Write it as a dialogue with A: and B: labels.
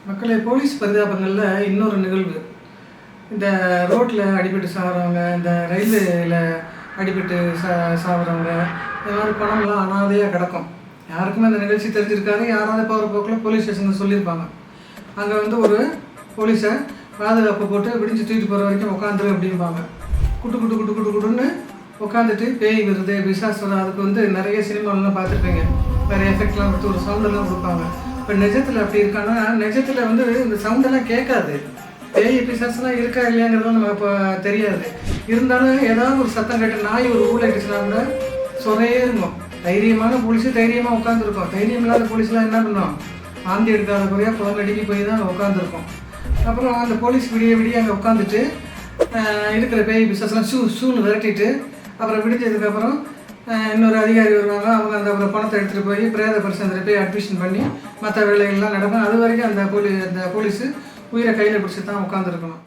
A: மக்களே, போலீஸ் பரிதாபங்கள்ல இன்னொரு நிகழ்வு. இந்த ரோட்ல அடிபட்டு சாகுறவங்க, இந்த ரயில்வேல அடிபட்டு சாகுறவங்க, இந்த மாதிரி பணம்லாம் அனாதையா கிடக்கும். யாருக்குமே அந்த நிகழ்ச்சி தெரிஞ்சிருக்காது. யாராவது போகிற போக்கில் போலீஸ் ஸ்டேஷனில் சொல்லியிருப்பாங்க. அங்கே வந்து ஒரு போலீஸை பாதுகாப்பு போட்டு விடிஞ்சு தூக்கிட்டு போகிற வரைக்கும் உட்காந்துரு அப்படிம்பாங்க. குட்டு குட்டு குட்டு குட்டு குட்டுன்னு உட்காந்துட்டு பேய் வருது, பிசாஸ் வரும். அதுக்கு வந்து நிறைய சினிமாலெலாம் பார்த்துருப்பீங்க. வேறு எஃபெக்ட்லாம் கொடுத்து ஒரு சவுண்டெல்லாம் கொடுப்பாங்க. இப்போ நிஜத்தில் அப்படி இருக்கான்னா, நிஜத்தில் வந்து இந்த சவுண்டெல்லாம் கேட்காது. பேய் பிசாஸ்லாம் இருக்கா இல்லையாங்கிறதுலாம் நம்ம இப்போ தெரியாது. இருந்தாலும் ஏதாவது ஒரு சத்தம் கேட்டு நாய் ஒரு ஊழல் அடிச்சுனா கூட சொறையே இருக்கும். தைரியமான போலீஸு தைரியமாக உட்காந்துருக்கோம். தைரியம் இல்லாத போலீஸ்லாம் என்ன பண்ணோம்? ஆந்தி எடுக்காத குறையாக புலங்கடிக்கு போய் தான் உட்காந்துருக்கோம். அப்புறம் அந்த போலீஸ் விடிய விடிய அங்கே உட்காந்துட்டு இருக்கிற பேய் பிசாஸ்லாம் ஷூன்னு விரட்டிட்டு அப்புறம் விடிஞ்சதுக்கப்புறம் இன்னொரு அதிகாரி வருவாங்க. அவங்க அந்த அப்புறம் பணத்தை எடுத்துகிட்டு போய் பிரேத பரிசோதனை போய் அட்மிஷன் பண்ணி மற்ற வேலைகள்லாம் நடக்கும். அது வரைக்கும் அந்த போலீஸு உயிரை கையில் பிடிச்சி தான் உட்காந்துருக்கணும்.